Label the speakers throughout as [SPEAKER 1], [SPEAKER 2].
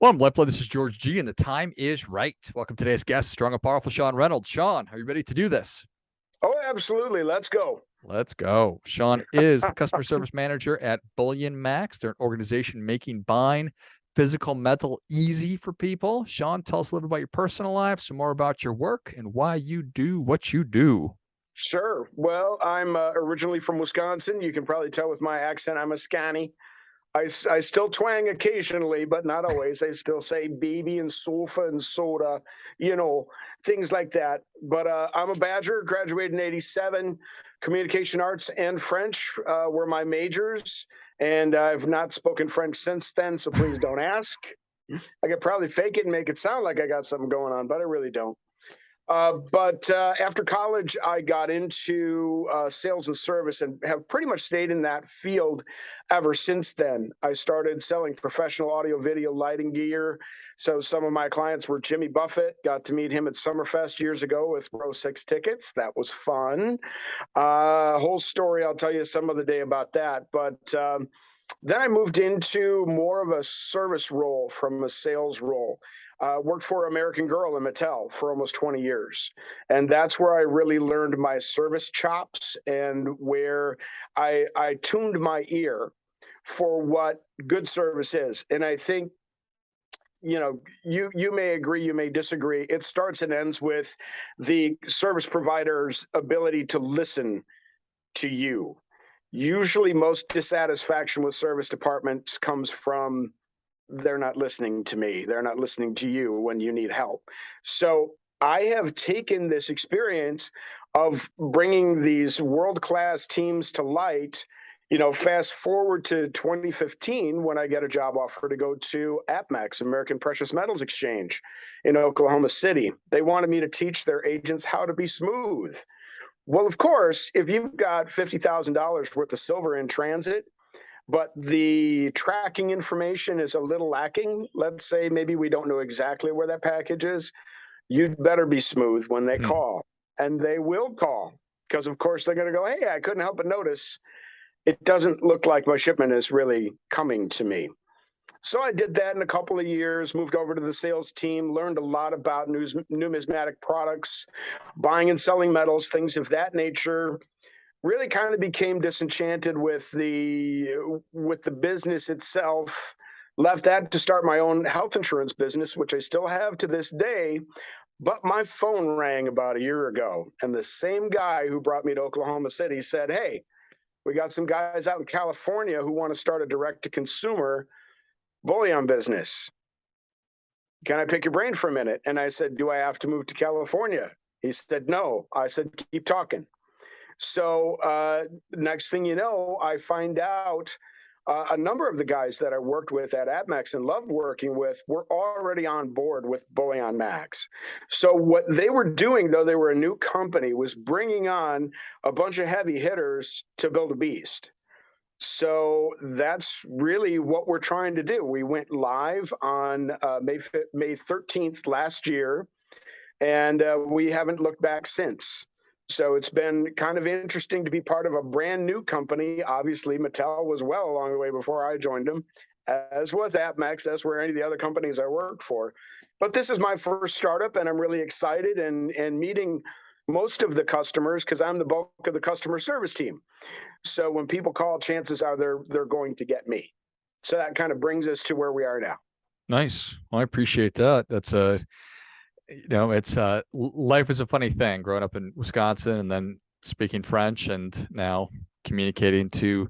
[SPEAKER 1] Well, I'm LifeBlood. This is George G, and the time is right. Welcome to today's guest, strong and powerful Sean Reynolds. Sean, are you ready to do this?
[SPEAKER 2] Oh, absolutely. Let's go.
[SPEAKER 1] Let's go. Sean is the customer service manager at Bullionmax. They're an organization making buying physical metal easy for people. Sean, tell us a little about your personal life, some more about your work, and why you do what you do.
[SPEAKER 2] Sure. Well, I'm originally from Wisconsin. You can probably tell with my accent, I'm a Scotty. I still twang occasionally, but not always. I still say baby and sofa and soda, you know, things like that. But I'm a Badger, graduated in 87. Communication arts and French were my majors. And I've not spoken French since then, so please don't ask. I could probably fake it and make it sound like I got something going on, but I really don't. But after college, I got into sales and service and have pretty much stayed in that field ever since then. I started selling professional audio video lighting gear. So some of my clients were Jimmy Buffett. Got to meet him at Summerfest years ago with row 6 tickets. That was fun. Whole story, I'll tell you some other day about that. But then I moved into more of a service role from a sales role. Worked for American Girl and Mattel for almost 20 years. And that's where I really learned my service chops and where I tuned my ear for what good service is. And I think, you may agree, you may disagree. It starts and ends with the service provider's ability to listen to you. Usually most dissatisfaction with service departments comes from they're not listening to me. They're not listening to you when you need help. So I have taken this experience of bringing these world-class teams to light. Fast forward to 2015 when I get a job offer to go to APMEX, American Precious Metals Exchange in Oklahoma City. They wanted me to teach their agents how to be smooth. Well, of course, if you've got $50,000 worth of silver in transit, but the tracking information is a little lacking. Let's say maybe we don't know exactly where that package is. You'd better be smooth when they
[SPEAKER 1] Hmm.
[SPEAKER 2] call, and they will call because, of course, they're going to go, hey, I couldn't help but notice it doesn't look like my shipment is really coming to me. So I did that in a couple of years, moved over to the sales team, learned a lot about numismatic products, buying and selling metals, things of that nature. Really kind of became disenchanted with the business itself. Left that to start my own health insurance business, which I still have to this day. But my phone rang about a year ago, and the same guy who brought me to Oklahoma City said, hey, we got some guys out in California who want to start a direct-to-consumer bullion business. Can I pick your brain for a minute? And I said, do I have to move to California? He said, no. I said, keep talking. So next thing you know, I find out a number of the guys that I worked with at APMEX and loved working with were already on board with Bullionmax. So what they were doing, though they were a new company, was bringing on a bunch of heavy hitters to build a beast. So that's really what we're trying to do. We went live on May 13th last year, and we haven't looked back since. So it's been kind of interesting to be part of a brand new company. Obviously, Mattel was well along the way before I joined them, as was AppMax, as were any of the other companies I worked for. But this is my first startup, and I'm really excited and meeting most of the customers because I'm the bulk of the customer service team. So when people call, chances are they're going to get me. So that kind of brings us to where we are now.
[SPEAKER 1] Nice. Well, I appreciate that. That's it's life is a funny thing growing up in Wisconsin and then speaking French and now communicating to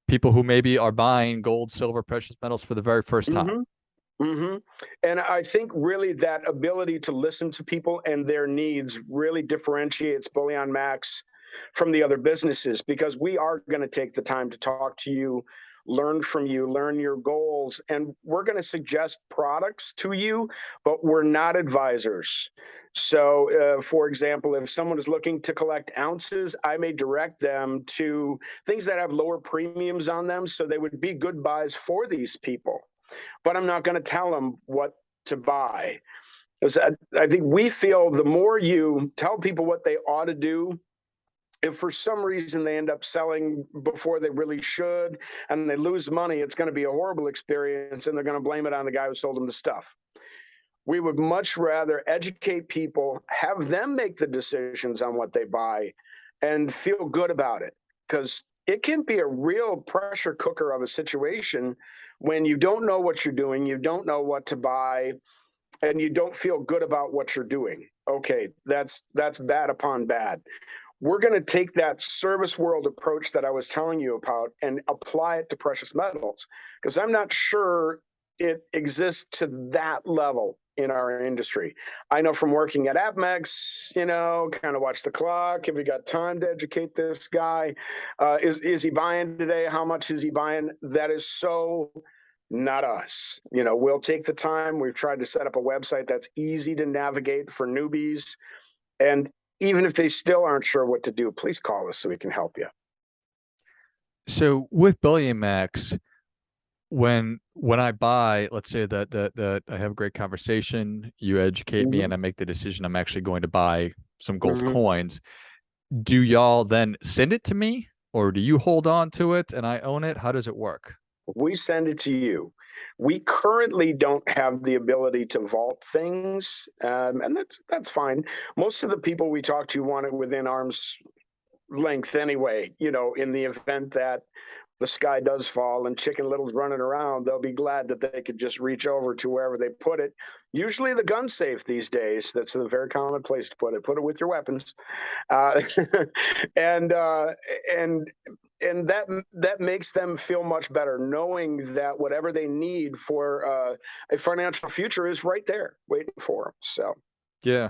[SPEAKER 1] people who maybe are buying gold, silver, precious metals for the very first time.
[SPEAKER 2] Mm-hmm. Mm-hmm. And I think really that ability to listen to people and their needs really differentiates Bullionmax from the other businesses because we are going to take the time to talk to you, learn from you, learn your goals, and we're going to suggest products to you, but we're not advisors. So, for example, if someone is looking to collect ounces, I may direct them to things that have lower premiums on them so they would be good buys for these people. But I'm not going to tell them what to buy. Because I think we feel the more you tell people what they ought to do, if for some reason they end up selling before they really should and they lose money, it's going to be a horrible experience and they're going to blame it on the guy who sold them the stuff. We would much rather educate people, have them make the decisions on what they buy, and feel good about it. Because it can be a real pressure cooker of a situation when you don't know what you're doing, you don't know what to buy, and you don't feel good about what you're doing. Okay, that's bad upon bad. We're going to take that service world approach that I was telling you about and apply it to precious metals, because I'm not sure it exists to that level in our industry. I know from working at AppMex, kind of watch the clock. Have we got time to educate this guy? Is he buying today? How much is he buying? That is so not us. We'll take the time. We've tried to set up a website that's easy to navigate for newbies. And even if they still aren't sure what to do, please call us so we can help you.
[SPEAKER 1] So with Bullionmax, when I buy, let's say that I have a great conversation, you educate me, and I make the decision I'm actually going to buy some gold coins, do y'all then send it to me, or do you hold on to it and I own it? How does it work?
[SPEAKER 2] We send it to you. We currently don't have the ability to vault things, and that's fine. Most of the people we talk to want it within arm's length anyway. In the event that the sky does fall and Chicken Little's running around, they'll be glad that they could just reach over to wherever they put it. Usually the gun safe these days. That's a very common place to put it. Put it with your weapons, and that makes them feel much better, knowing that whatever they need for a financial future is right there waiting for them. So.
[SPEAKER 1] Yeah.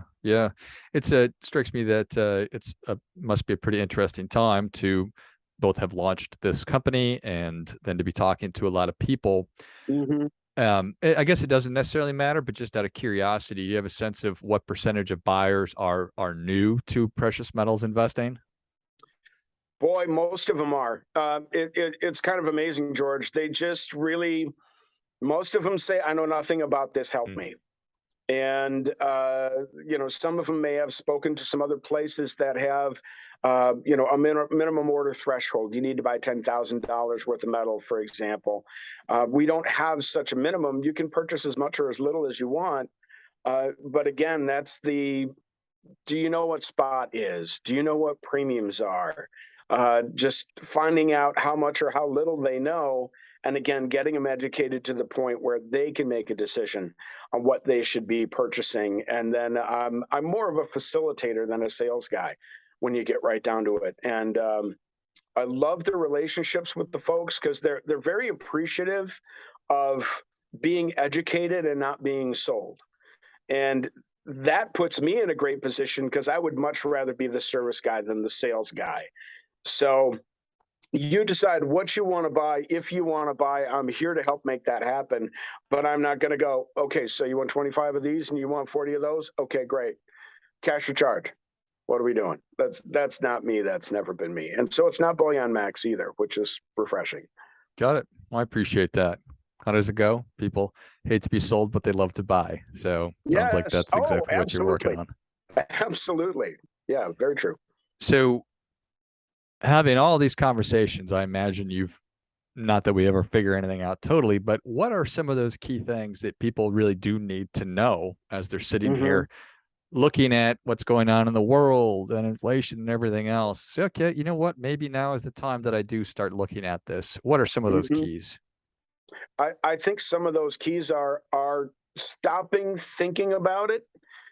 [SPEAKER 1] It strikes me that must be a pretty interesting time to both have launched this company and then to be talking to a lot of people. I guess it doesn't necessarily matter, but just out of curiosity, do you have a sense of what percentage of buyers are new to precious metals investing?
[SPEAKER 2] Boy, most of them are. It's kind of amazing, George. They just really, most of them say, I know nothing about this, help me. And, some of them may have spoken to some other places that have, a minimum order threshold. You need to buy $10,000 worth of metal, for example. We don't have such a minimum. You can purchase as much or as little as you want. But again, that's do you know what spot is? Do you know what premiums are? Just finding out how much or how little they know. And again, getting them educated to the point where they can make a decision on what they should be purchasing. And then I'm more of a facilitator than a sales guy when you get right down to it. And I love the relationships with the folks because they're very appreciative of being educated and not being sold. And that puts me in a great position because I would much rather be the service guy than the sales guy. So you decide what you want to buy. If you want to buy, I'm here to help make that happen. But I'm not going to go, okay, so you want 25 of these and you want 40 of those? Okay, great. Cash or charge. What are we doing? That's not me. That's never been me. And so it's not Bullionmax either, which is refreshing.
[SPEAKER 1] Got it. Well, I appreciate that. How does it go? People hate to be sold, but they love to buy. So it sounds like that's exactly what you're working on.
[SPEAKER 2] Absolutely. Yeah, very true.
[SPEAKER 1] So having all these conversations, I imagine not that we ever figure anything out totally, but what are some of those key things that people really do need to know as they're sitting here looking at what's going on in the world and inflation and everything else? So, okay, you know what? Maybe now is the time that I do start looking at this. What are some of those keys?
[SPEAKER 2] I think some of those keys are stopping thinking about it,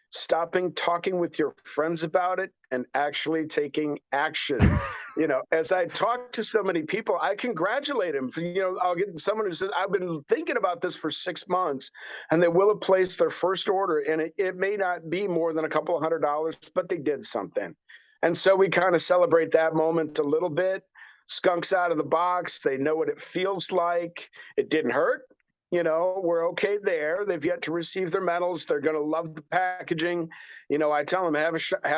[SPEAKER 2] stopping talking with your friends about it, and actually taking action. As I talk to so many people, I congratulate them. I'll get someone who says, I've been thinking about this for 6 months, and they will have placed their first order. And it may not be more than a couple of $100, but they did something. And so we kind of celebrate that moment a little bit. Skunks out of the box. They know what it feels like. It didn't hurt. We're okay there. They've yet to receive their medals. They're going to love the packaging. I tell them, have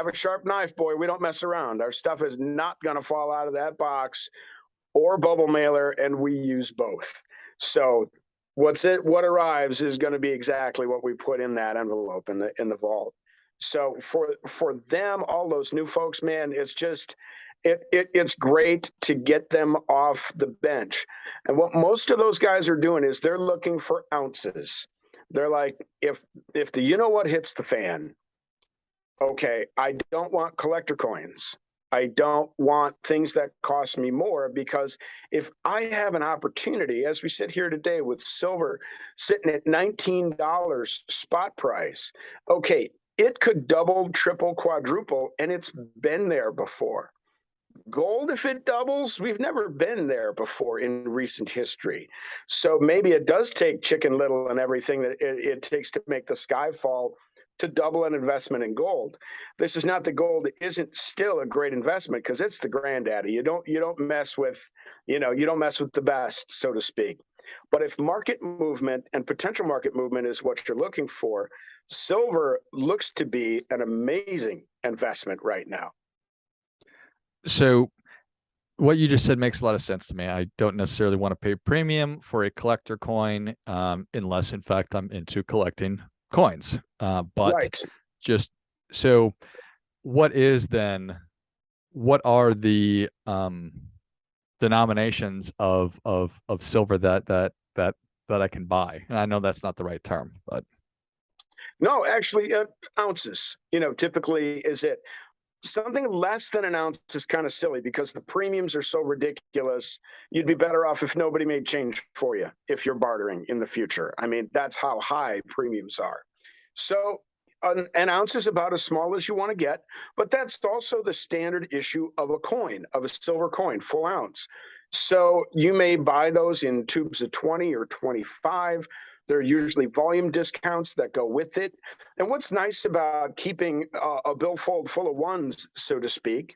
[SPEAKER 2] a sharp knife, boy. We don't mess around. Our stuff is not going to fall out of that box or bubble mailer, and we use both. So what arrives is going to be exactly what we put in that envelope in the vault. So for them, all those new folks, man, it's just It's great to get them off the bench. And what most of those guys are doing is they're looking for ounces. They're like, if the you know what hits the fan, okay, I don't want collector coins. I don't want things that cost me more, because if I have an opportunity, as we sit here today with silver sitting at $19 spot price, okay, it could double, triple, quadruple, and it's been there before. Gold, if it doubles, we've never been there before in recent history. So maybe it does take Chicken Little and everything that it takes to make the sky fall to double an investment in gold. This is not that gold isn't still a great investment, because it's the granddaddy. You don't mess with, you don't mess with the best, so to speak. But if market movement and potential market movement is what you're looking for, silver looks to be an amazing investment right now.
[SPEAKER 1] So what you just said makes a lot of sense to me. I don't necessarily want to pay premium for a collector coin, unless in fact I'm into collecting coins. But
[SPEAKER 2] Right.
[SPEAKER 1] just so what are the denominations of silver that I can buy? And I know that's not the right term, but
[SPEAKER 2] No, actually, ounces, typically is it. Something less than an ounce is kind of silly, because the premiums are so ridiculous. You'd be better off if nobody made change for you if you're bartering in the future. I mean, that's how high premiums are. So an ounce is about as small as you want to get, but that's also the standard issue of a coin, of a silver coin, full ounce. So you may buy those in tubes of 20 or 25. There are usually volume discounts that go with it. And what's nice about keeping a billfold full of ones, so to speak,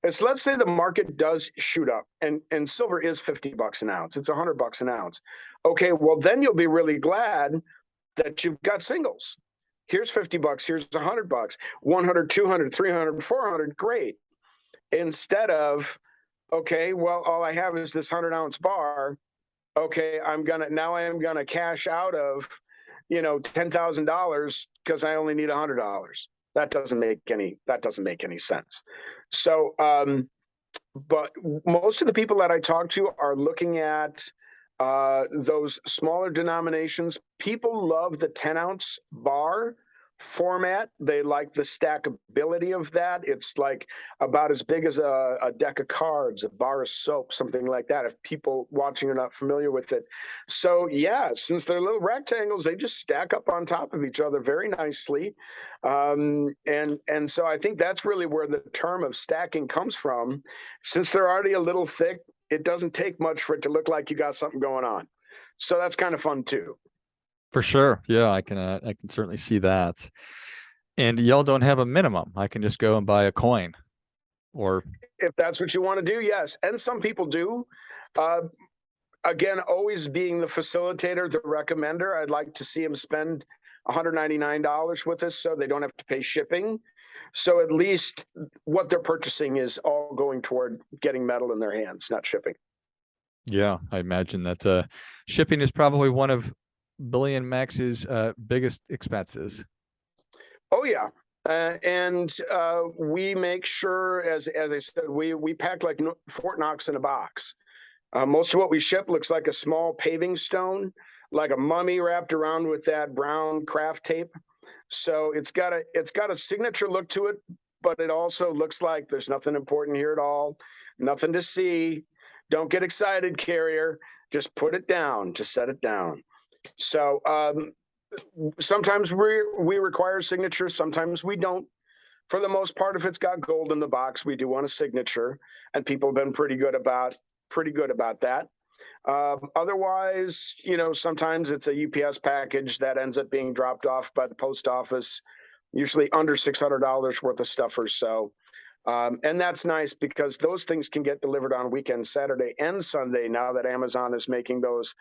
[SPEAKER 2] is, let's say the market does shoot up and silver is $50 an ounce. It's $100 an ounce. Okay, well, then you'll be really glad that you've got singles. Here's $50, here's $100, 100, 200, 300, 400, great. Instead of, okay, well, all I have is this 100-ounce bar. Okay, I am gonna cash out of, $10,000 because I only need $100. That doesn't make any sense. So, but most of the people that I talk to are looking at those smaller denominations. People love the 10-ounce bar format. They like the stackability of that. It's like about as big as a deck of cards, a bar of soap, something like that, if people watching are not familiar with it. So yeah, since they're little rectangles, they just stack up on top of each other very nicely. And so I think that's really where the term of stacking comes from. Since they're already a little thick, it doesn't take much for it to look like you got something going on. So that's kind of fun too.
[SPEAKER 1] for sure, yeah, I can certainly see that. And y'all don't have a minimum. I can just go and buy a coin, or
[SPEAKER 2] If that's what you want to do, yes. And some people do. Uh, Again, always being the facilitator, the recommender, I'd like to see them spend $199 with us so they don't have to pay shipping. So at least what they're purchasing is all going toward getting metal in their hands, not shipping.
[SPEAKER 1] yeah, I imagine that shipping is probably one of Bullionmax's biggest expenses.
[SPEAKER 2] Oh yeah. And we make sure, as I said, we pack like Fort Knox in a box. Most of what we ship looks like a small paving stone, like a mummy wrapped around with that brown craft tape. So it's got a signature look to it, but it also looks like there's nothing important here at all, nothing to see. Don't get excited, carrier. Just put it down, just set it down. So sometimes we require signatures, sometimes we don't. For the most part, if it's got gold in the box, we do want a signature, and people have been pretty good about that. Otherwise, sometimes it's a UPS package that ends up being dropped off by the post office, usually under $600 worth of stuff or so. And that's nice because those things can get delivered on weekends, Saturday and Sunday, now that Amazon is making those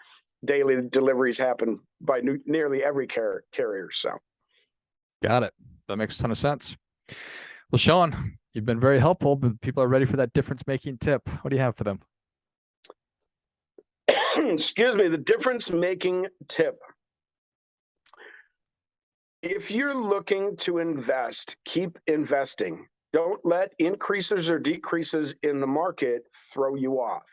[SPEAKER 2] daily deliveries happen by nearly every carrier. So,
[SPEAKER 1] Got it. That makes a ton of sense. Well, Sean, you've been very helpful, but people are ready for that difference-making tip. What do you have for them?
[SPEAKER 2] excuse me, the difference-making tip. If you're looking to invest, keep investing. Don't let increases or decreases in the market throw you off.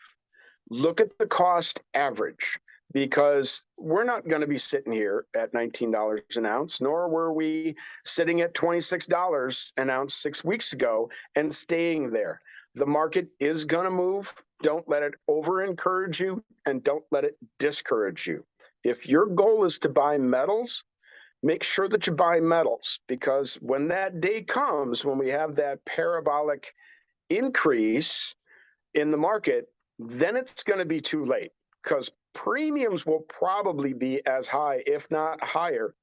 [SPEAKER 2] Look at the cost average, because we're not going to be sitting here at $19 an ounce, nor were we sitting at $26 an ounce 6 weeks ago and staying there. The market is going to move. Don't let it over encourage you, and don't let it discourage you. If your goal is to buy metals, make sure that you buy metals, because when that day comes, when we have that parabolic increase in the market, then it's going to be too late, because premiums will probably be as high, if not higher,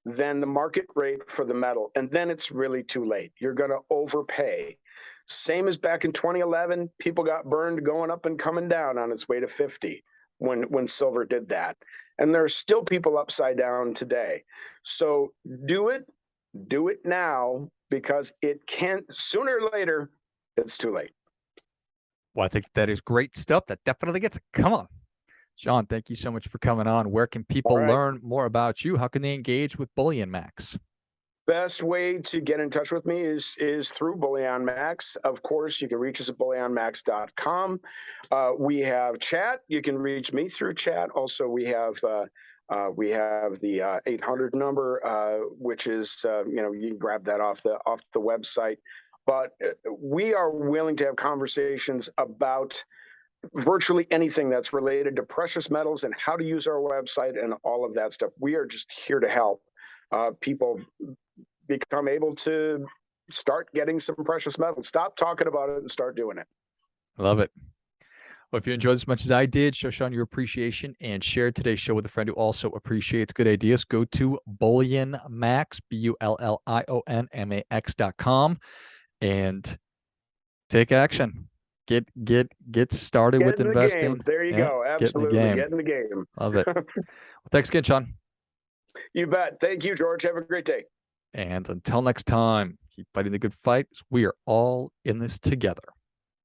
[SPEAKER 2] than the market rate for the metal. And then it's really too late. You're going to overpay. Same as back in 2011, people got burned going up and coming down on its way to 50 when silver did that. And there's still people upside down today. So do it now, because it can, sooner or later, it's too late.
[SPEAKER 1] Well, I think that is great stuff. That definitely gets it. Come on. Sean, thank you so much for coming on. Where can people learn more about you? How can they engage with Bullionmax?
[SPEAKER 2] Best way to get in touch with me is through Bullionmax. Of course, you can reach us at bullionmax.com. We have chat. You can reach me through chat. Also, we have the 800 number, which is you can grab that off the website. But we are willing to have conversations about virtually anything that's related to precious metals and how to use our website and all of that stuff. We are just here to help people become able to start getting some precious metals. Stop talking about it and start doing it.
[SPEAKER 1] I love it. Well, if you enjoyed as much as I did, show Sean your appreciation and share today's show with a friend who also appreciates good ideas. Go to Bullionmax, BULLIONMAX.com, and take action. Get started with investing.
[SPEAKER 2] Game. There you go. Absolutely. Get in the game.
[SPEAKER 1] Love it. Well, thanks again, Sean.
[SPEAKER 2] You bet. Thank you, George. Have a great day.
[SPEAKER 1] And until next time, keep fighting the good fight. We are all in this together.